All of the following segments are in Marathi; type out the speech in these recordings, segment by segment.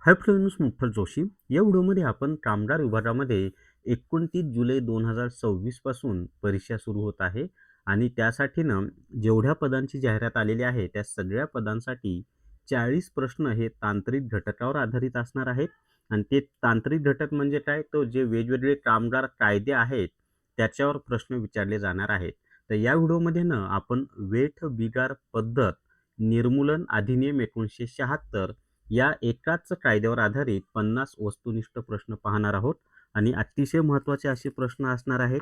Hi friends, मुठ्ठल Joshi. या व्हिडिओमध्ये आपण कामगार विभागामध्ये 29 जुलै 2026 पासून परीक्षा सुरू होत आहे आणि त्यासाठी जेवढ्या पदांची जाहिरात आलेली आहे त्या सगळ्या पदांसाठी 40 प्रश्न हे तांत्रिक घटकावर आधारित असणार आहेत. आणि ते तांत्रिक घटक म्हणजे काय, तो जे वेगवेगळे कामगार कायदे आहेत त्याच्यावर प्रश्न विचारले जाणार आहेत. तर या व्हिडिओमध्ये आपण वेठ बिगार पद्धत निर्मूलन अधिनियम 1976 या एकाच कायद्यावर आधारित 50 वस्तुनिष्ठ प्रश्न पाहणार आहोत. आणि अतिशय महत्त्वाचे असे प्रश्न असणार आहेत.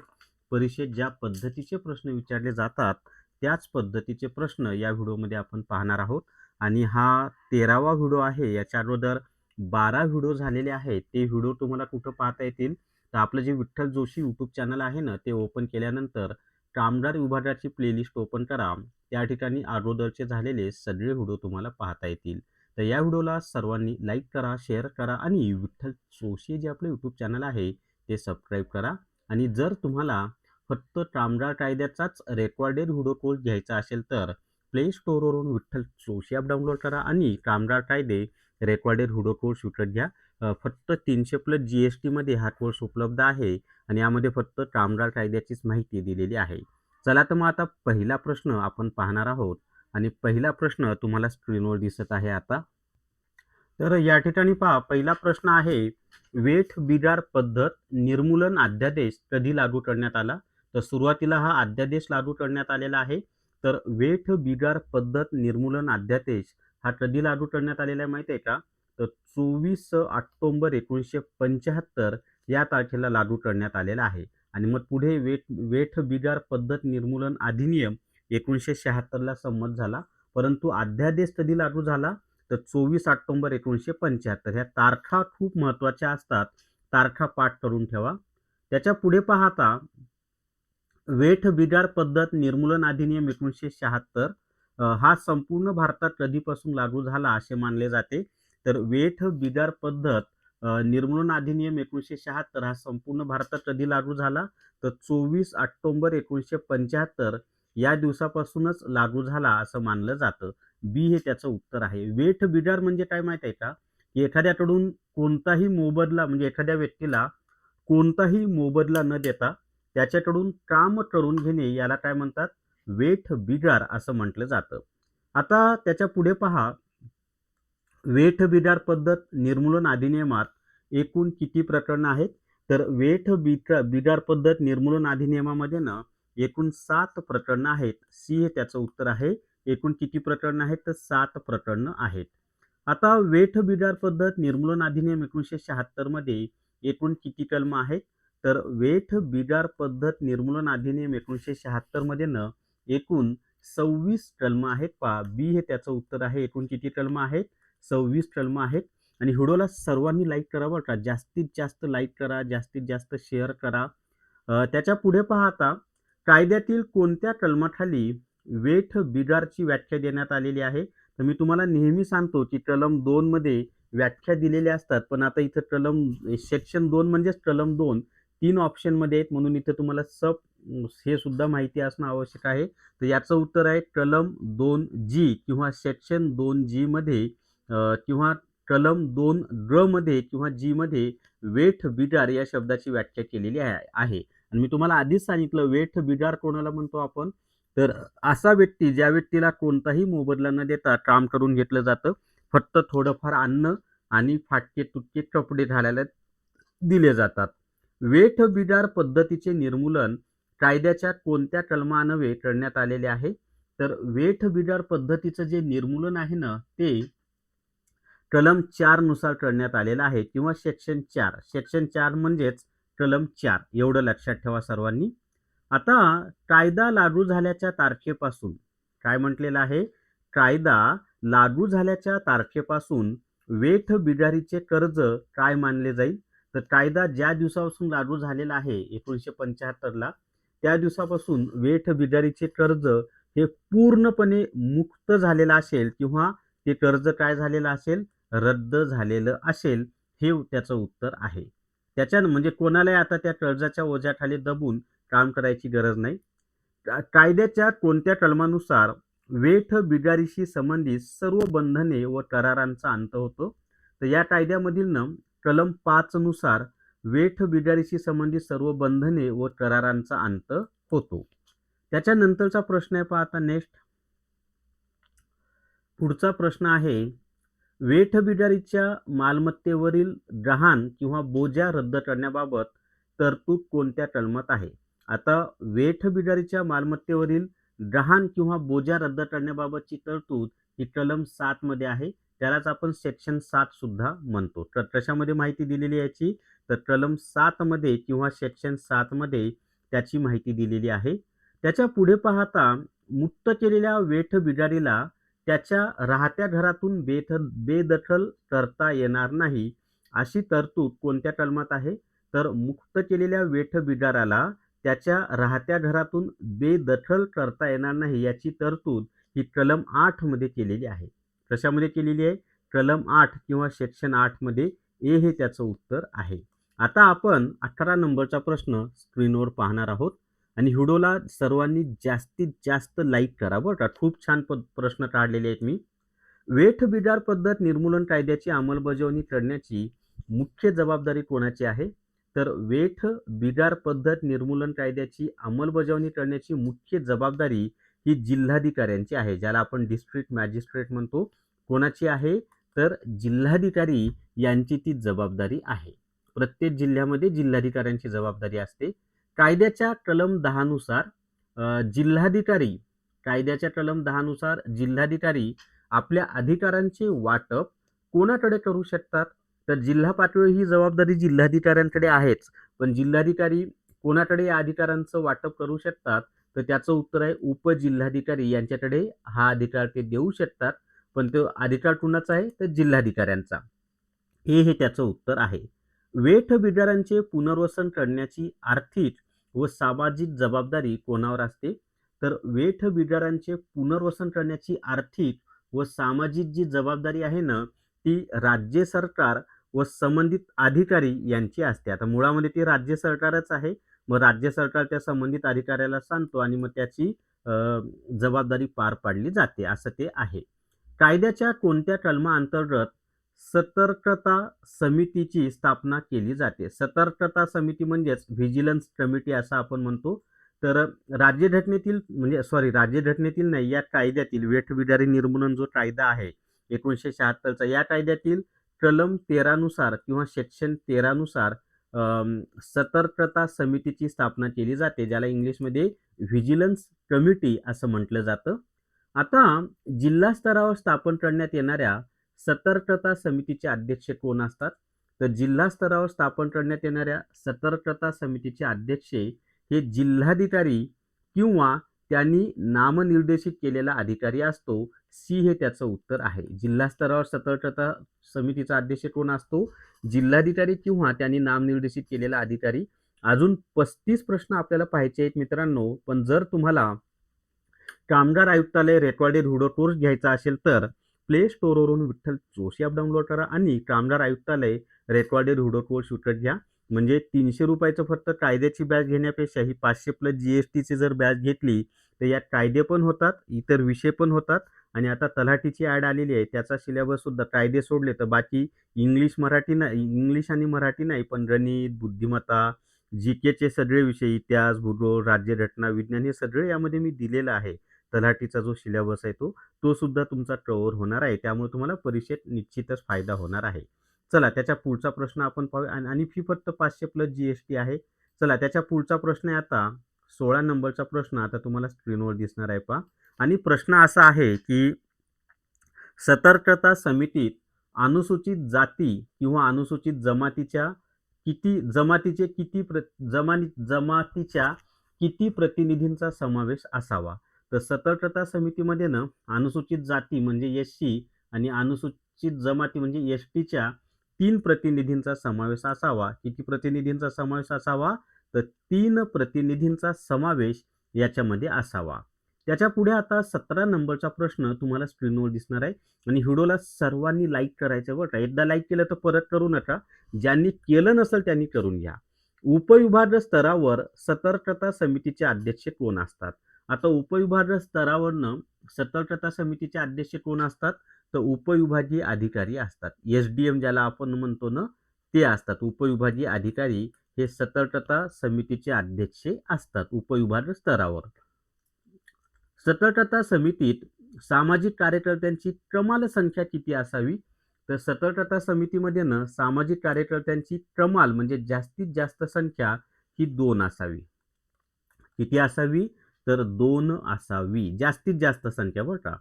परीक्षेत ज्या पद्धतीचे प्रश्न विचारले जातात त्याच पद्धतीचे प्रश्न या व्हिडिओमध्ये आपण पाहणार आहोत. आणि हा 13वा व्हिडिओ आहे. याच्या अगोदर 12 व्हिडिओ झालेले आहेत. ते व्हिडिओ तुम्हाला कुठं पाहता येतील, तर आपलं जे विठ्ठल जोशी यूट्यूब चॅनल आहे ना, ते ओपन केल्यानंतर कामगार विभागाची प्लेलिस्ट ओपन करा. त्या ठिकाणी अगोदरचे झालेले सगळे व्हिडिओ तुम्हाला पाहता येतील. तर या व्हिडिओला सर्वांनी लाईक करा, शेअर करा आणि विठ्ठल जोशी जे आपलं यूट्यूब चॅनल आहे ते सबस्क्राईब करा. आणि जर तुम्हाला फक्त कामगार कायद्याचाच रेकॉर्डेड व्हिडिओ कोर्स घ्यायचा असेल तर प्ले स्टोअरवरून विठ्ठल जोशी ॲप डाउनलोड करा आणि कामगार कायदे रेकॉर्डेड व्हिडिओ कोर्स विकत घ्या. फक्त 300+ GST मध्ये हा कोर्स उपलब्ध आहे आणि यामध्ये फक्त कामगार कायद्याचीच माहिती दिलेली आहे. चला तर मग आता पहिला प्रश्न आपण पाहणार आहोत. आणि पहिला प्रश्न तुम्हाला स्क्रीनवर दिसत आहे आता. तर या ठिकाणी पहा, पहिला प्रश्न आहे, वेठ बिगार पद्धत निर्मूलन अध्यादेश कधी लागू करण्यात आला? तर सुरुवातीला हा अध्यादेश लागू करण्यात आलेला आहे. तर वेठ बिगार पद्धत निर्मूलन अध्यादेश हा कधी लागू करण्यात आलेला आहे माहिती आहे का? तर 24 ऑक्टोबर 1975 या तारखेला लागू करण्यात आलेला आहे. आणि मग पुढे वेठ बिगार पद्धत निर्मूलन अधिनियम 1976 ला संमत झाला. परंतु अध्यादेश कधी लागू झाला? तर 24 ऑक्टोबर 1975. ह्या तारखा खूप महत्त्वाच्या असतात, तारखा पाठ करून ठेवा. त्याच्या पुढे पाहता, वेठ बिगार पद्धत निर्मूलन अधिनियम 1976 हा संपूर्ण भारतात कधीपासून लागू झाला असे मानले जाते? तर वेठ बिगार पद्धत निर्मूलन अधिनियम 1976 हा संपूर्ण भारतात कधी लागू झाला? तर 24 ऑक्टोबर 1975 या दिवसापासूनच लागू झाला असं मानलं जातं. बी हे त्याचं उत्तर आहे. वेठ बिगार म्हणजे काय माहित आहे का? की एखाद्याकडून कोणताही मोबदला, म्हणजे एखाद्या व्यक्तीला कोणताही मोबदला न देता त्याच्याकडून काम करून घेणे याला काय म्हणतात? वेठ बिगार असं म्हटलं जातं. आता त्याच्या पुढे पहा, वेठ बिगार पद्धत निर्मूलन अधिनियमात एकूण किती प्रकरणं आहेत? तर वेठ बिगार पद्धत निर्मूलन अधिनियमामध्ये एकूण 7 प्रकरणं आहेत. सी हे त्याचं उत्तर आहे. एकूण किती प्रकरणं आहेत? तर 7 प्रकरणं आहेत. आता वेठ बिगार पद्धत निर्मूलन अधिनियम 1976 मध्ये एकूण किती कलम आहेत? तर वेठ बिगार पद्धत निर्मूलन अधिनियम 1976 मध्ये एकूण 26 कलम आहेत. पहा, बी हे त्याचं उत्तर आहे. एकूण किती कलम आहेत? 26 कलम आहेत. आणि व्हिडिओला सर्वांनी लाईक करा बरं का. जास्तीत जास्त लाईक करा, जास्तीत जास्त शेअर करा. त्याच्या पुढे पाहता, कायद्यातील कोणत्या कलमाखाली वेठ बिगारची व्याख्या देण्यात आलेली आहे? तर मी तुम्हाला नेहमी सांगतो की कलम 2 मध्ये व्याख्या दिलेल्या असतात, पण आता इथं सेक्शन 2 म्हणजेच कलम 2 3 ऑप्शनमध्ये आहेत, म्हणून इथं तुम्हाला हे सुद्धा माहिती असणं आवश्यक आहे. तर याचं उत्तर आहे कलम 2G किंवा सेक्शन 2G मध्ये किंवा कलम 2G मध्ये किंवा G मध्ये वेठ बिगार या शब्दाची व्याख्या केलेली आहे. आणि मी तुम्हाला आधीच सांगितलं, वेठ बिगार कोणाला म्हणतो आपण? तर असा व्यक्ती, ज्या व्यक्तीला कोणताही मोबदला न देता काम करून घेतलं जातं, फक्त थोडंफार अन्न आणि फाटके तुटके कपडे घालायला दिले जातात. वेठ बिगार पद्धतीचे निर्मूलन कायद्याच्या कोणत्या कलमान्वये करण्यात आलेले आहे? तर वेठ बिगार पद्धतीचं जे निर्मूलन आहे ना, ते कलम 4 नुसार करण्यात आलेलं आहे किंवा सेक्शन 4. सेक्शन 4 म्हणजेच कलम 4, एवढं लक्षात ठेवा सर्वांनी. आता कायदा लागू झाल्याच्या तारखेपासून काय म्हटलेलं आहे? कायदा लागू झाल्याच्या तारखेपासून वेठ बिगारीचे कर्ज काय मानले जाईल? तर कायदा ज्या दिवसापासून लागू झालेला आहे 1975 ला, त्या दिवसापासून वेठ बिगारीचे कर्ज हे पूर्णपणे मुक्त झालेलं असेल किंवा ते कर्ज काय झालेलं असेल? रद्द झालेलं असेल, हे त्याचं उत्तर आहे. त्याच्यानं म्हणजे कोणालाही आता त्या कर्जाच्या ओझ्याखाली दबून काम करायची गरज नाही. कायद्याच्या कोणत्या कलमानुसार वेठ बिगारीशी संबंधित सर्व बंधने व करारांचा अंत होतो? तर या कायद्यामधील कलम 5 नुसार वेठ बिगारीशी संबंधित सर्व बंधने व करारांचा अंत होतो. त्याच्यानंतरचा प्रश्न आहे पहा आता नेक्स्ट. पुढचा प्रश्न आहे, वेठबिगारीच्या मालमत्तेवरील गहाण किंवा बोजा रद्द करण्याबाबत तरतूद कोणत्या कलमात आहे? आता वेठबिगारीच्या मालमत्तेवरील गहाण किंवा बोजा रद्द करण्याबाबतची तरतूद ही कलम 7 मध्ये आहे. त्यालाच आपण सेक्शन 7 सुद्धा म्हणतो. तर कशामध्ये माहिती दिलेली आहे याची? तर कलम 7 मध्ये किंवा सेक्शन 7 मध्ये त्याची माहिती दिलेली आहे. त्याच्या पुढे पाहता, मुक्त केलेल्या वेठबिगारीला त्याच्या राहत्या घरातून बेदखल करता येणार नाही, अशी तरतूद कोणत्या कलमात आहे? तर मुक्त केलेल्या वेठबिगाराला त्याच्या राहत्या घरातून बेदखल करता येणार नाही याची तरतूद ही कलम 8 मध्ये केलेली आहे. कशामध्ये केलेली आहे? कलम 8 किंवा सेक्शन 8 मध्ये ए हे त्याचं उत्तर आहे. आता आपण 18 नंबरचा प्रश्न स्क्रीनवर पाहणार आहोत आणि व्हिडिओला सर्वांनी जास्तीत जास्त लाईक करा बरं का. खूप छान प्रश्न काढलेले आहेत मी. वेठबिगार पद्धत निर्मूलन कायद्याची अंमलबजावणी करण्याची मुख्य जबाबदारी कोणाची आहे? तर वेठबिगार पद्धत निर्मूलन कायद्याची अंमलबजावणी करण्याची मुख्य जबाबदारी ही जिल्हाधिकाऱ्यांची आहे, ज्याला आपण डिस्ट्रिक्ट मॅजिस्ट्रेट म्हणतो. कोणाची आहे? तर जिल्हाधिकारी यांची ती जबाबदारी आहे. प्रत्येक जिल्ह्यामध्ये जिल्हाधिकाऱ्यांची जबाबदारी असते. कायद्याच्या कलम 10 नुसार जिल्हाधिकारी कायद्याच्या कलम 10 नुसार जिल्हाधिकारी आपल्या अधिकारांचे वाटप कोणाकडे करू शकतात? तर जिल्हा पातळीवर ही जबाबदारी जिल्हाधिकाऱ्यांकडे आहेच, पण जिल्हाधिकारी कोणाकडे या अधिकारांचं वाटप करू शकतात? तर त्याचं उत्तर आहे उपजिल्हाधिकारी यांच्याकडे हा अधिकार ते देऊ शकतात. पण तो अधिकार कुणाचा आहे? तर जिल्हाधिकाऱ्यांचा. हे त्याचं उत्तर आहे. वेठबिगारांचे पुनर्वसन करण्याची आर्थिक व सामाजिक जबाबदारी कोणावर असते? तर वेठबिगारांचे पुनर्वसन करण्याची आर्थिक व सामाजिक जी जबाबदारी आहे ना, ती राज्य सरकार व संबंधित अधिकारी यांची असते. आता मुळामध्ये ती राज्य सरकारच आहे. मग राज्य सरकार त्या संबंधित अधिकाऱ्याला सांगतो आणि मग त्याची जबाबदारी पार पाडली जाते, असं ते आहे. कायद्याच्या कोणत्या कलमाअंतर्गत सतर्कता समितीची स्थापना केली जाते? सतर्कता समिती म्हणजेच व्हिजिलन्स कमिटी असं आपण म्हणतो. तर राज्यघटनेतील नाही, या कायद्यातील वेठबिगारी निर्मूलन जो कायदा आहे 1976चा, या कायद्यातील कलम 13 नुसार किंवा सेक्शन 13 नुसार सतर्कता समितीची स्थापना केली जाते, ज्याला इंग्लिशमध्ये व्हिजिलन्स कमिटी असं म्हटलं जातं. आता जिल्हा स्तरावर स्थापन करण्यात येणाऱ्या सतर्कता समितीचे अध्यक्ष कोण असतात? तर जिल्हा स्तरावर स्थापन करण्यात येणाऱ्या सतर्कता समितीचे अध्यक्ष हे जिल्हाधिकारी किंवा त्यांनी नामनिर्देशित केलेला अधिकारी असतो. सी हे त्याचं उत्तर आहे. जिल्हा स्तरावर सतर्कता समितीचा अध्यक्ष कोण असतो? जिल्हाधिकारी किंवा त्यांनी नामनिर्देशित केलेला अधिकारी. अजून 35 प्रश्न आपल्याला पाहायचे आहेत मित्रांनो, पण जर तुम्हाला कामगार आयुक्तालय रेकॉर्डेड व्हिडिओ कोर्स घ्यायचा असेल तर प्ले स्टोअरवरून विठ्ठल जोशी ॲप डाउनलोड करा आणि कामगार आयुक्तालय रेकॉर्डेड व्हिडिओ कोर्स विकत घ्या. म्हणजे 300 रुपयाचं फक्त कायद्याची बॅच घेण्यापेक्षा ही 500 प्लस GSTची जर बॅच घेतली तर यात कायदे पण होतात, इतर विषय पण होतात आणि आता तलाठीची ॲड आलेली आहे, त्याचा सिलेबस सुद्धा कायदे सोडले तर बाकी इंग्लिश आणि मराठी नाही, पण गणित, बुद्धिमत्ता, GKचे सगळे विषय, इतिहास, भूगोल, राज्यघटना, विज्ञान हे सगळे यामध्ये मी दिलेलं आहे. तलाठीचा जो सिलेबस आहे तो सुद्धा तुमचा कव्हर होणार आहे. त्यामुळे तुम्हाला परीक्षेत निश्चितच फायदा होणार आहे. चला त्याच्या पुढचा प्रश्न आपण पाहूया आणि फी फक्त 500 प्लस GST आहे. चला त्याच्या पुढचा प्रश्न आहे आता 16 नंबरचा प्रश्न आता तुम्हाला स्क्रीनवर दिसणार आहे पहा. आणि प्रश्न असा आहे की सतर्कता समितीत अनुसूचित जाती किंवा अनुसूचित जमातीच्या किती प्रतिनिधींचा समावेश असावा? तर सतर्कता समितीमध्ये अनुसूचित जाती म्हणजे SC आणि अनुसूचित जमाती म्हणजे STच्या 3 प्रतिनिधींचा समावेश असावा. किती प्रतिनिधींचा समावेश असावा? तर 3 प्रतिनिधींचा समावेश याच्यामध्ये असावा. त्याच्या पुढे आता 17 नंबरचा प्रश्न तुम्हाला स्क्रीनवर दिसणार आहे आणि व्हिडिओला सर्वांनी लाईक करायचं बरं का. एकदा लाईक केलं तर परत करू नका. ज्यांनी केलं नसेल त्यांनी करून घ्या. उपविभाग स्तरावर सतर्कता समितीचे अध्यक्ष कोण असतात? आता उपविभाग स्तरावरनं सतर्कता समितीचे अध्यक्ष कोण असतात? तर उपविभागीय अधिकारी असतात. एसडीएम ज्याला आपण म्हणतो ना, ते असतात. उपविभागीय अधिकारी हे सतर्कता समितीचे अध्यक्ष असतात उपविभाग स्तरावर. सतर्कता समितीत सामाजिक कार्यकर्त्यांची कमाल संख्या किती असावी? तर सतर्कता समितीमध्ये ना सामाजिक कार्यकर्त्यांची कमाल म्हणजे जास्तीत जास्त संख्या ही 2 असावी. किती असावी? तर 2 असावी. जास्तीत जास्त संख्या बरं का.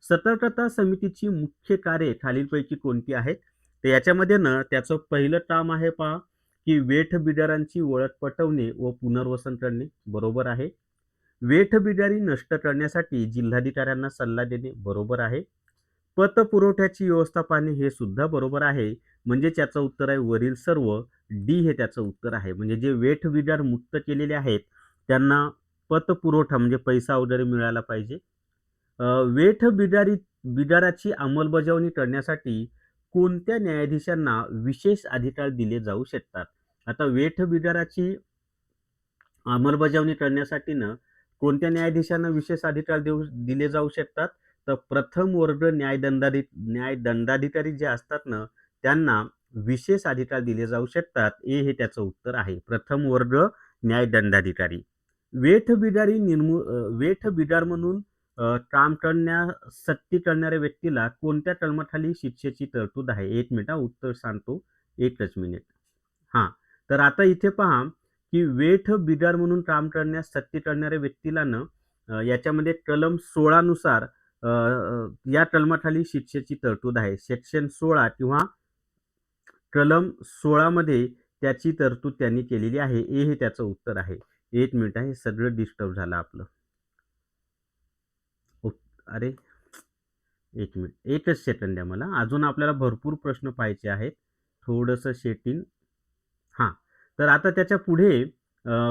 सतर्कता समितीची मुख्य कार्ये खालीलपैकी कोणती आहेत? तर याच्यामध्ये ना त्याचं पहिलं काम आहे पहा, की वेठ बिडारांची ओळख पटवणे व पुनर्वसन करणे. बरोबर आहे. वेठ बिडारी नष्ट करण्यासाठी जिल्हाधिकाऱ्यांना सल्ला देणे. बरोबर आहे. पतपुरवठ्याची व्यवस्था पाहणे हे सुद्धा बरोबर आहे. म्हणजे त्याचं उत्तर आहे वरील सर्व. डी हे त्याचं उत्तर आहे. म्हणजे जे वेठ बिडार मुक्त केलेले आहेत त्यांना पतपुरवठा म्हणजे पैसा वगैरे मिळाला पाहिजे. वेठ बिडाराची अंमलबजावणी करण्यासाठी कोणत्या न्यायाधीशांना विशेष अधिकार दिले जाऊ शकतात? आता वेठ बिडाराची अंमलबजावणी करण्यासाठी ना कोणत्या न्यायाधीशांना विशेष अधिकार दिले जाऊ शकतात? तर प्रथम वर्ग न्यायदंडाधिकारी जे असतात ना त्यांना विशेष अधिकार दिले जाऊ शकतात. ए हे त्याचं उत्तर आहे. प्रथम वर्ग न्यायदंडाधिकारी. वेठ बिडार म्हणून काम सक्ती करणाऱ्या व्यक्तीला कोणत्या कलमाखाली शिक्षेची तरतूद आहे? 1 मिनिट उत्तर सांगतो. 1च मिनिट. हां. तर आता इथे पहा की वेठ बिडार म्हणून काम करण्यास सक्ती करणाऱ्या व्यक्तीला ना याच्यामध्ये कलम 16 नुसार या कलमाखाली शिक्षेची तरतूद आहे. सेक्शन 16 किंवा कलम 16 मध्ये त्याची तरतूद त्यांनी केलेली आहे. ए हे त्याचं उत्तर आहे. 1 मिनिट आहे. सगळं डिस्टर्ब झालं आपलं. अरे 1 मिनिट. 1च सेकंद द्या मला. अजून आपल्याला भरपूर प्रश्न पाहायचे आहेत. थोडंसं सेटिंग. हां. तर आता त्याच्या पुढे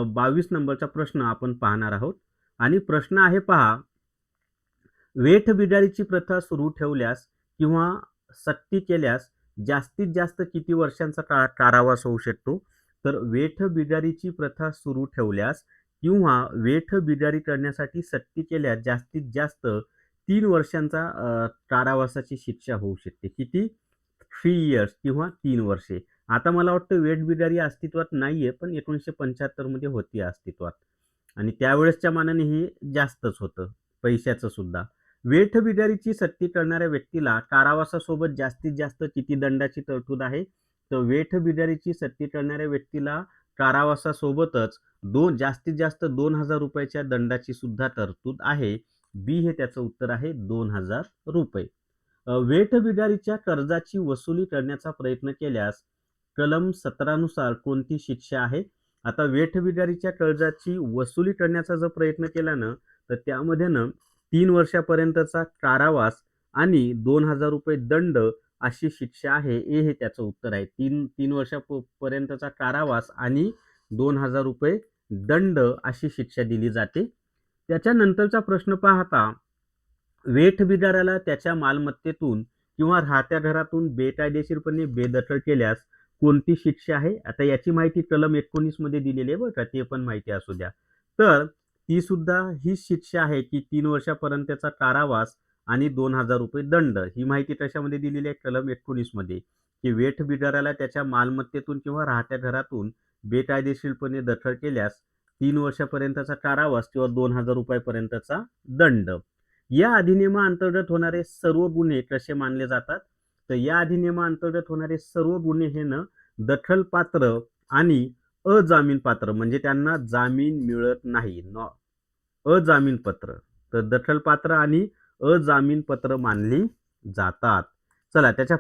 22 नंबरचा प्रश्न आपण पाहणार आहोत. आणि प्रश्न आहे पहा, वेठ बिडारीची प्रथा सुरू ठेवल्यास किंवा सक्ती केल्यास जास्तीत जास्त किती वर्षांचा कारावास होऊ शकतो? तर वेठ बिडारीची प्रथा सुरू ठेवल्यास किंवा वेठ बिडारी करण्यासाठी सक्ती केल्यास जास्तीत जास्त 3 वर्षांचा कारावासाची शिक्षा होऊ शकते. किती? 3 इयर्स किंवा 3 वर्षे. आता मला वाटतं वेठ बिडारी अस्तित्वात नाहीये, पण 1975 मध्ये होती अस्तित्वात. आणि त्यावेळेसच्या मानाने हे जास्तच होतं, पैशाचं सुद्धा. वेठ बिडारीची सक्ती करणाऱ्या व्यक्तीला कारावासासोबत जास्तीत जास्त किती दंडाची तरतूद आहे? तर वेठ बिडारीची सक्ती करणाऱ्या व्यक्तीला कारावासासोबतच जास्तीत जास्त 2,000 रुपयाच्या दंडाची सुद्धा तरतूद आहे. बी हे त्याचं उत्तर आहे. 2,000 रुपये. वेठ बिडारीच्या कर्जाची वसुली करण्याचा प्रयत्न केल्यास कलम 17 नुसार कोणती शिक्षा आहे? आता वेठ बिडारीच्या कर्जाची वसुली करण्याचा जर प्रयत्न केला ना तर त्यामध्ये ना 3 वर्षापर्यंतचा कारावास आणि 2,000 रुपये दंड अशी शिक्षा आहे. ए हे त्याचं उत्तर आहे. 3 वर्षापर्यंतचा कारावास आणि 2,000 रुपये दंड अशी शिक्षा दिली जाते. त्याच्यानंतरचा प्रश्न पाहता, वेठ बिडाराला त्याच्या मालमत्तेतून किंवा राहत्या घरातून बेकायदेशीरपणे बेदखल केल्यास कोणती शिक्षा आहे? आता याची माहिती कलम 19 मध्ये दिलेली आहे बरं का, ते पण माहिती असू द्या. तर ती सुद्धा ही शिक्षा आहे की 3 वर्षापर्यंतचा कारावास आणि 2,000 रुपये दंड. ही माहिती कशामध्ये दिलेली आहे? कलम 19 मध्ये, की वेठ बिडाराला त्याच्या मालमत्तेतून किंवा राहत्या घरातून बेकायदेशीरपणे दखल केल्यास 3 वर्षापर्यंतचा कारावास किंवा 2,000 रुपयापर्यंतचा दंड. या अधिनियमाअंतर्गत होणारे सर्व गुन्हे कसे मानले जातात? तर या अधिनियमाअंतर्गत होणारे सर्व गुन्हे हे ना दखलपात्र आणि अजामीनपात्र म्हणजे त्यांना जामीन मिळत नाही. अजामीनपात्र. तर दखलपात्र आणि अजामीनपात्र मानली जातात. चला त्याच्या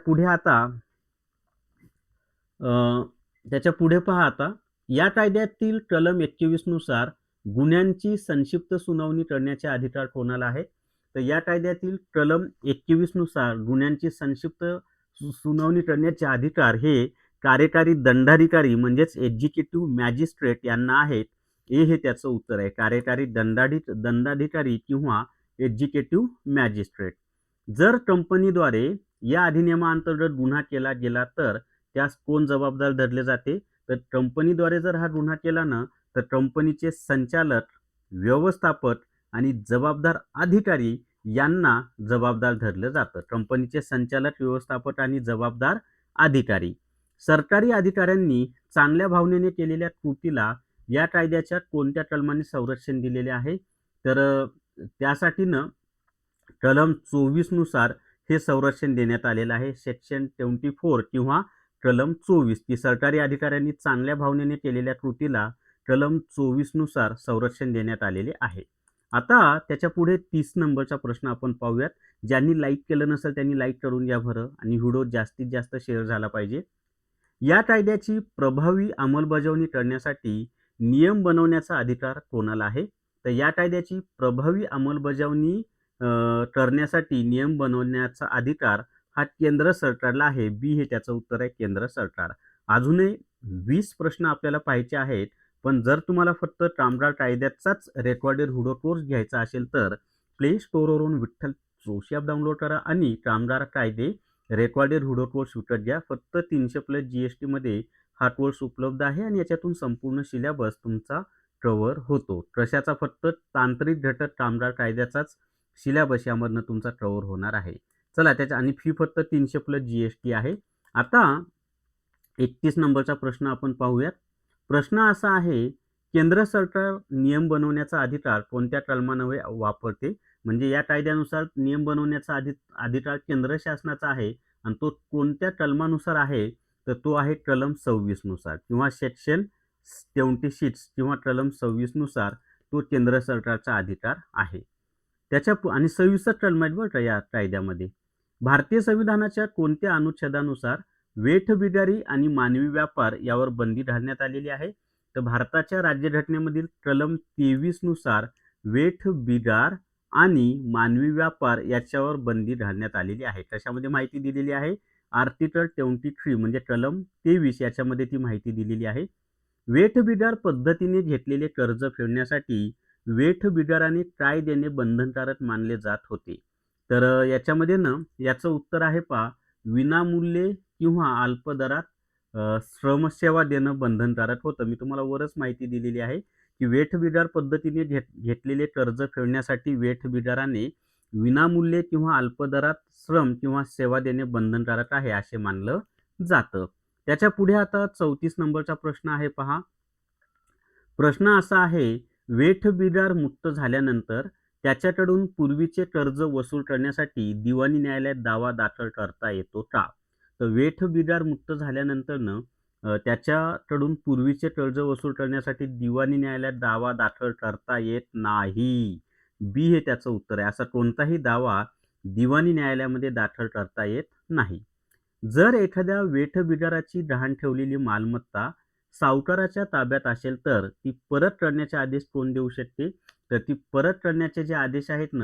पुढे पहा आता, या कायद्यातील कलम 21 नुसार गुन्ह्यांची संक्षिप्त सुनावणी करण्याचे अधिकार कोणाला आहेत? तर या कायद्यातील कलम 21 नुसार गुन्ह्यांची संक्षिप्त सुनावणी करण्याचे अधिकार हे कार्यकारी दंडाधिकारी म्हणजेच एक्झिक्युटिव्ह मॅजिस्ट्रेट यांना आहेत. ए हे त्याचं उत्तर आहे. कार्यकारी दंडाधिकारी किंवा एक्झिक्युटिव्ह मॅजिस्ट्रेट. जर कंपनीद्वारे या अधिनियमाअंतर्गत गुन्हा केला गेला तर त्यास कोण जबाबदार धरले जाते? तर कंपनीद्वारे जर हा गुन्हा केला ना तर कंपनीचे संचालक, व्यवस्थापक आणि जबाबदार अधिकारी यांना जबाबदार धरलं जातं. कंपनीचे संचालक, व्यवस्थापक आणि जबाबदार अधिकारी. सरकारी अधिकाऱ्यांनी चांगल्या भावनेने केलेल्या कृतीला या कायद्याच्या कोणत्या कलमाने संरक्षण दिलेले आहे? तर त्यासाठी कलम 24 नुसार हे संरक्षण देण्यात आलेलं आहे. सेक्शन 24 किंवा कलम 24 की सरकारी अधिकाऱ्यांनी चांगल्या भावनेने केलेल्या कृतीला कलम 24 नुसार संरक्षण देण्यात आलेले आहे. आता त्याच्या पुढे 30 नंबरचा प्रश्न आपण पाहूयात. ज्यांनी लाईक केलं नसेल त्यांनी लाईक करून घ्या बरं आणि व्हिडिओ जास्तीत जास्त शेअर झाला पाहिजे. या कायद्याची प्रभावी अंमलबजावणी करण्यासाठी नियम बनवण्याचा अधिकार कोणाला आहे? तर या कायद्याची प्रभावी अंमलबजावणी करण्यासाठी नियम बनवण्याचा अधिकार हा केंद्र सरकारला आहे. बी हे त्याचं उत्तर आहे, केंद्र सरकार. अजूनही 20 प्रश्न आपल्याला पाहायचे आहेत. पण जर तुम्हाला फक्त कामगार कायद्याचाच रेकॉर्डेड व्हिडिओ कोर्स घ्यायचा असेल तर प्ले स्टोअरवरून विठ्ठल जोशी ॲप डाउनलोड करा आणि कामगार कायदे रेकॉर्डेड व्हिडिओ कोर्स विकत घ्या. फक्त 300+ GST मध्ये हा कोर्स उपलब्ध आहे आणि याच्यातून संपूर्ण सिलेबस तुमचा कव्हर होतो. कशाचा? फक्त तांत्रिक घटक कामगार कायद्याचाच सिलेबस यामधनं तुमचा कव्हर होणार आहे. चला त्याच्या आणि फी फक्त 300+ GST आहे. आता 31 नंबरचा प्रश्न आपण पाहूयात. प्रश्न असा आहे, केंद्र सरकार नियम बनवण्याचा अधिकार कोणत्या कलमान्वये वापरते? म्हणजे या कायद्यानुसार नियम बनवण्याचा अधिकार केंद्र शासनाचा आहे आणि तो कोणत्या कलमानुसार आहे? तर तो आहे कलम 26 नुसार किंवा सेक्शन 26 किंवा कलम 26 नुसार तो केंद्र सरकारचा अधिकार आहे. त्याच्या आणि 26 कलम आहेत बरं का या कायद्यामध्ये. भारतीय संविधानाच्या कोणत्या अनुच्छेदानुसार वेठबिगारी आणि मानवी व्यापार यावर बंदी घालण्यात आलेली आहे? तर भारताच्या राज्यघटनेमधील कलम 23 नुसार वेठबिगार आणि मानवी व्यापार याच्यावर बंदी घालण्यात आलेली आहे. कशामध्ये माहिती दिलेली आहे? आर्टिकल 23 म्हणजे कलम 23 याच्यामध्ये ती माहिती दिलेली आहे. वेठबिगार पद्धतीने घेतलेले कर्ज फेडण्यासाठी वेठबिगाराने काय देणे बंधनकारक मानले जात होते? तर याच्यामध्ये याचं उत्तर आहे पहा, विनामूल्य किंवा अल्प दरात श्रमसेवा देणं बंधनकारक होतं. मी तुम्हाला वरच माहिती दिलेली आहे की वेठबिगार पद्धतीने घेतलेले कर्ज फेडण्यासाठी वेठबिगाराने विनामूल्य किंवा अल्प दरात श्रम किंवा सेवा देणे बंधनकारक आहे असे मानलं जातं. त्याच्या पुढे आता 34 नंबरचा प्रश्न आहे पहा. प्रश्न असा आहे, वेठबिगार मुक्त झाल्यानंतर त्याच्याकडून पूर्वीचे कर्ज वसूल करण्यासाठी दिवाणी न्यायालयात दावा दाखल करता येतो का? तर वेठबिगार मुक्त झाल्यानंतर त्याच्याकडून पूर्वीचे कर्ज वसूल करण्यासाठी दिवाणी न्यायालयात दावा दाखल करता येत नाही. बी हे त्याचं उत्तर आहे. असा कोणताही दावा दिवाणी न्यायालयामध्ये दाखल करता येत नाही. जर एखाद्या वेठबिगाराची गहाण ठेवलेली मालमत्ता सावकाराच्या ताब्यात असेल तर ती परत करण्याचे आदेश कोण देऊ शकते? तर ती परत करण्याचे जे आदेश आहेत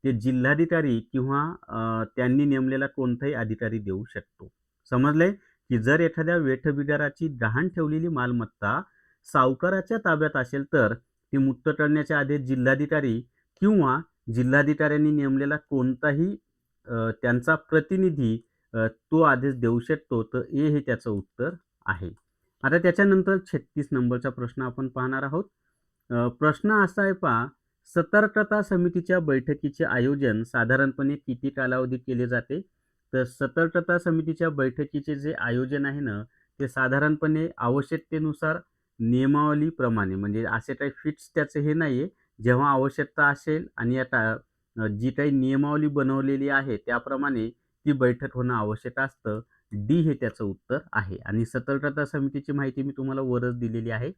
ते जिल्हाधिकारी किंवा त्यांनी नेमलेला कोणताही अधिकारी देऊ शकतो. समजले की जर एखाद्या वेठबिगाराची गहाण ठेवलेली मालमत्ता सावकाराच्या ताब्यात असेल तर ती मुक्त करण्याचे आदेश जिल्हाधिकारी किंवा जिल्हाधिकाऱ्यांनी नेमलेला कोणताही त्यांचा प्रतिनिधी तो आदेश देऊ शकतो. तर ए हे त्याचं उत्तर आहे. आता त्याच्यानंतर 36 नंबरचा प्रश्न आपण पाहणार आहोत. प्रश्न असा आहे पहा, सतर्कता समितीच्या बैठकीचे आयोजन साधारणपणे किती कालावधीत केले जाते? तर सतर्कता समितीच्या बैठकीचे जे आयोजन आहे ते साधारणपणे आवश्यकतेनुसार नियमावलीप्रमाणे, म्हणजे असे काही फिक्स त्याचं हे नाहीये. जेव्हा आवश्यकता असेल आणि आता जी काही नियमावली बनवलेली आहे त्याप्रमाणे ती बैठक होणं आवश्यक असतं. डी हे त्याचं उत्तर आहे आणि सतर्कता समितीची माहिती मी तुम्हाला वरच दिलेली आहे.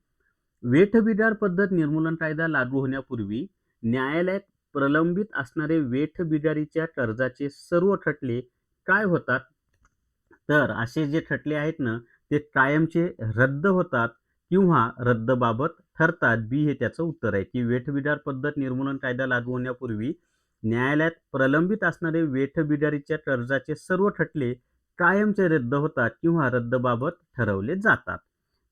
वेठबिगार पद्धत निर्मूलन कायदा लागू होण्यापूर्वी न्यायालयात प्रलंबित असणारे वेठबिगारीच्या कर्जाचे सर्व खटले काय होतात? तर असे जे खटले आहेत ते कायमचे रद्द होतात किंवा रद्दबाबत ठरतात. बी हे त्याचं उत्तर आहे की वेठबिगार पद्धत निर्मूलन कायदा लागू होण्यापूर्वी न्यायालयात प्रलंबित असणारे वेठबिगारीच्या कर्जाचे सर्व खटले कायमचे रद्द होतात किंवा रद्दबाबत ठरवले जातात.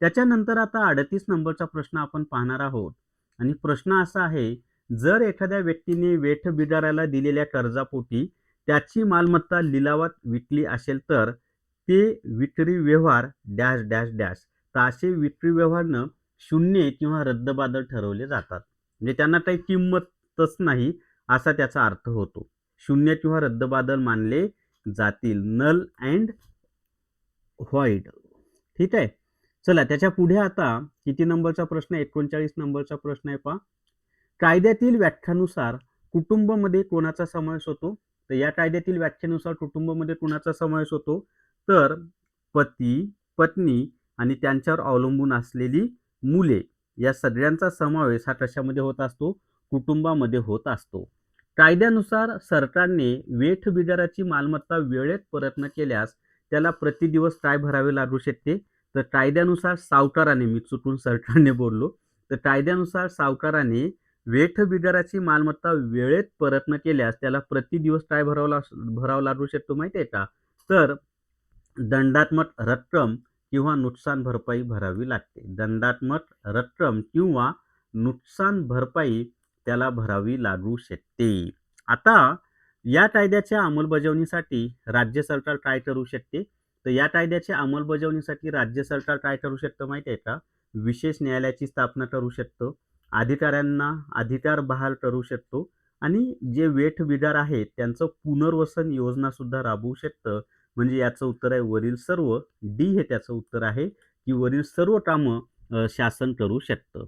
त्याच्यानंतर आता 38 नंबरचा प्रश्न आपण पाहणार आहोत आणि प्रश्न असा आहे, जर एखाद्या व्यक्तीने वेठबिगाराला दिलेल्या कर्जापोटी त्याची मालमत्ता लिलावात विकली असेल तर ते विक्री व्यवहार डॅश डॅश डॅश. तर असे विक्री व्यवहार शून्य किंवा रद्दबातल ठरवले जातात. म्हणजे त्यांना काही किंमतच नाही असा त्याचा अर्थ होतो. शून्य किंवा रद्दबातल मानले जातील. Null and void. ठीक आहे. चला त्याच्या पुढे आता किती नंबरचा प्रश्न आहे? 39 नंबरचा प्रश्न आहे पहा. कायद्यातील व्याख्यानुसार कुटुंबामध्ये कोणाचा समावेश होतो? तर या कायद्यातील व्याख्येनुसार कुटुंबामध्ये कोणाचा समावेश होतो? तर पती, पत्नी आणि त्यांच्यावर अवलंबून असलेली मुले या सगळ्यांचा समावेश हा कशामध्ये होत असतो? कुटुंबामध्ये होत असतो. कायद्यानुसार सरकारने वेठबिगाराची मालमत्ता वेळेत परत न केल्यास त्याला प्रतिदिवस काय भरावे लागू शकते? तर कायद्यानुसार सावकाराने, मी चुकून सरकारने बोललो, तर कायद्यानुसार सावकाराने वेठबिगाराची मालमत्ता वेळेत परत न केल्यास त्याला प्रतिदिवस काय भरावं लागू शकतो माहिती आहे का? तर दंडात्मक रक्कम किंवा नुकसान भरपाई भरावी लागते. दंडात्मक रक्कम किंवा नुकसान भरपाई त्याला भरावी लागू शकते. आता या कायद्याच्या अंमलबजावणीसाठी राज्य सरकार काय करू शकते? तर या कायद्याच्या अंमलबजावणीसाठी राज्य सरकार काय करू शकतं माहिती आहे का? विशेष न्यायालयाची स्थापना करू शकतं, अधिकाऱ्यांना अधिकार बहाल करू शकतो आणि जे वेठबिगार आहेत त्यांचं पुनर्वसन योजना सुद्धा राबवू शकतं. म्हणजे याचं उत्तर आहे वरील सर्व. डी हे त्याचं उत्तर आहे की वरील सर्व कामं शासन करू शकतं.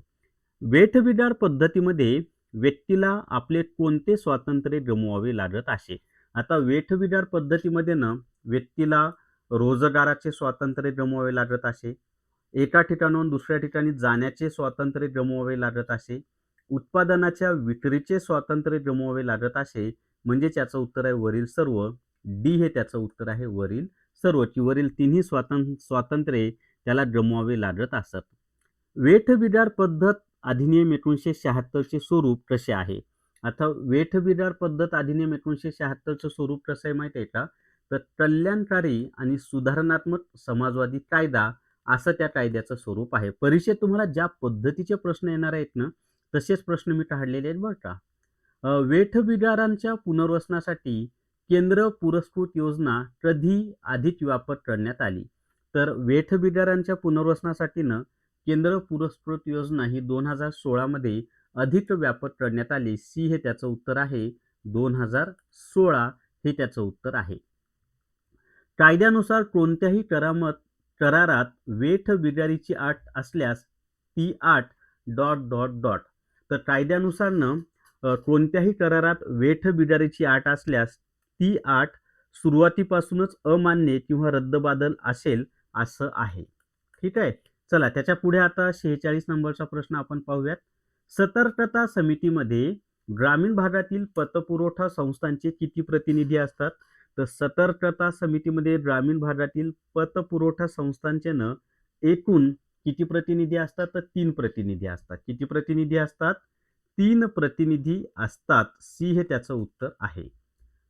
वेठबिगार पद्धतीमध्ये व्यक्तीला आपले कोणते स्वातंत्र्य गमवावे लागत असे? आता वेठबिगार पद्धतीमध्ये ना व्यक्तीला रोजगाराचे स्वातंत्र्य गमवावे लागत असे, एका ठिकाणाहून दुसऱ्या ठिकाणी जाण्याचे स्वातंत्र्य गमवावे लागत असे, उत्पादनाच्या विक्रीचे स्वातंत्र्य गमवावे लागत असे. म्हणजेच याचं उत्तर आहे वरील सर्व. डी हे त्याचं उत्तर आहे वरील सर्व, की वरील तिन्ही स्वातंत्र्य त्याला गमवावे लागत असत. वेठबिगार पद्धत अधिनियम 1976 चे स्वरूप कसे आहे? आता वेठबिगार पद्धत अधिनियम 1976 चे स्वरूप कसं आहे माहिती आहे का? तर कल्याणकारी आणि सुधारणात्मक समाजवादी कायदा असं त्या कायद्याचं स्वरूप आहे. परीक्षेत तुम्हाला ज्या पद्धतीचे प्रश्न येणार आहेत ना तसेच प्रश्न मी काढलेले आहेत बरं का. वेठबिगारांच्या पुनर्वसनासाठी केंद्र पुरस्कृत योजना कधी अधिक व्यापक करण्यात आली? तर वेठबिगारांच्या पुनर्वसनासाठी ना केंद्र पुरस्कृत योजना ही 2016 मध्ये अधिक व्यापक करण्यात आली. सी हे त्याचं उत्तर आहे. 2016 हे त्याचं उत्तर आहे. कायद्यानुसार कोणत्याही करारात वेठबिगारीची अट असल्यास ती अट ... तर कायद्यानुसार कोणत्याही करारात वेठबिगारीची अट असल्यास ती अट सुरुवातीपासूनच अमान्य किंवा रद्दबातल असेल असं आहे. ठीक आहे. चला त्याच्या पुढे आता 46 नंबरचा प्रश्न आपण पाहूयात. सतर्कता समितीमध्ये ग्रामीण भागातील पतपुरवठा संस्थांचे किती प्रतिनिधी असतात? तर सतर्कता समितीमध्ये ग्रामीण भागातील पतपुरवठा संस्थांचे एकूण किती प्रतिनिधी असतात? तर 3 प्रतिनिधी असतात. किती प्रतिनिधी असतात? 3 प्रतिनिधी असतात. सी हे त्याचं उत्तर आहे.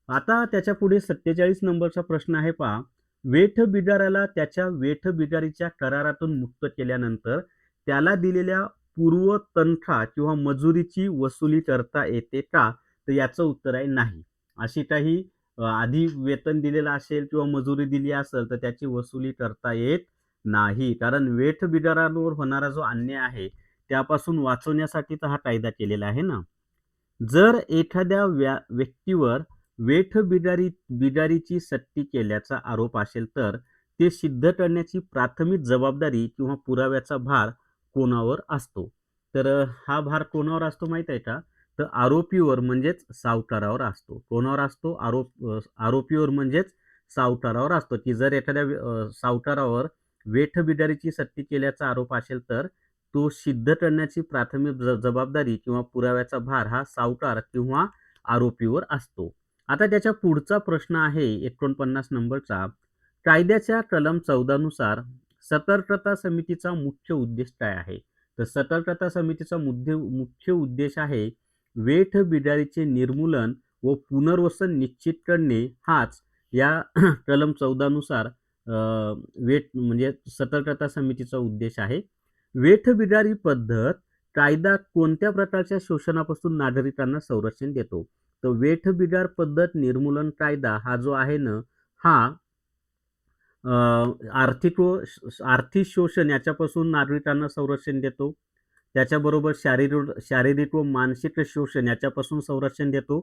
आता त्याच्या पुढे 47 नंबरचा प्रश्न आहे पहा. वेठबिगाराला त्याच्या वेठबिगारीच्या करारातून मुक्त केल्यानंतर त्याला दिलेल्या पूर्व तनखा किंवा मजुरीची वसुली करता येते का? तर याचं उत्तर आहे नाही. अशी काही आधी वेतन दिलेलं असेल किंवा मजुरी दिली असेल तर त्याची वसुली करता येत नाही. कारण वेठबिगारांवर होणारा जो अन्याय आहे त्यापासून वाचवण्यासाठी तर हा कायदा केलेला आहे ना. जर एखाद्या व्यक्तीवर बिगारीची सक्ती केल्याचा आरोप असेल तर ते सिद्ध करण्याची प्राथमिक जबाबदारी किंवा पुराव्याचा भार कोणावर असतो? तर हा भार कोणावर असतो माहित आहे का? तर आरोपीवर म्हणजेच सावकारावर असतो. कोणावर असतो? आरोपीवर म्हणजेच सावकारावर असतो. की जर एखाद्या सावकारावर वेठबिगारीची सक्ती केल्याचा आरोप असेल तर तो सिद्ध करण्याची प्राथमिक जबाबदारी किंवा पुराव्याचा भार हा सावकार किंवा आरोपीवर असतो. आता त्याच्या पुढचा प्रश्न आहे 49 नंबरचा. कायद्याच्या कलम 14 नुसार सतर्कता समितीचा मुख्य उद्देश काय आहे? तर सतर्कता समितीचा मुख्य उद्देश आहे वेठबिगारीचे निर्मूलन व पुनर्वसन निश्चित करणे हाच या कलम 14 नुसार म्हणजे सतर्कता समितीचा उद्देश आहे. वेठबिगारी पद्धत कायदा कोणत्या प्रकारच्या शोषणापासून नागरिकांना संरक्षण देतो? तर वेठबिगार पद्धत निर्मूलन कायदा हा जो आहे ना हा आर्थिक शोषण याच्यापासून नागरिकांना संरक्षण देतो. त्याच्याबरोबर शारीरिक व मानसिक शोषण याच्यापासून संरक्षण देतो.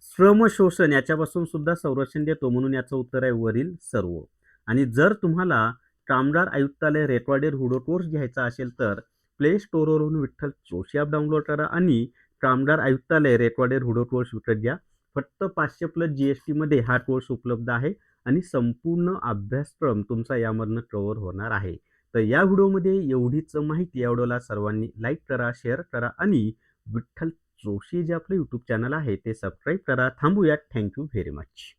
श्रमशोषण याच्यापासून सुद्धा संरक्षण देतो, म्हणून याचं उत्तर आहे वरील सर्व. आणि जर तुम्हाला कामगार आयुक्तालय रेकॉर्डेड हुडो कोर्स घ्यायचा असेल तर प्ले स्टोअरवरून विठ्ठल जोशी ॲप डाउनलोड करा आणि कामगार आयुक्तालय रेकॉर्डेड हुडो कोर्स विकत घ्या. फक्त 500 प्लस GST मध्ये हा कोर्स उपलब्ध आहे आणि संपूर्ण अभ्यासक्रम तुमचा यामधनं कव्हर होणार आहे. तर या व्हिडिओमध्ये एवढीच माहिती. या व्हिडिओला सर्वांनी लाईक करा, शेअर करा आणि विठ्ठल जोशी जे आपलं यूट्यूब चॅनल आहे ते सबस्क्राईब करा. थांबूयात. Thank you very much.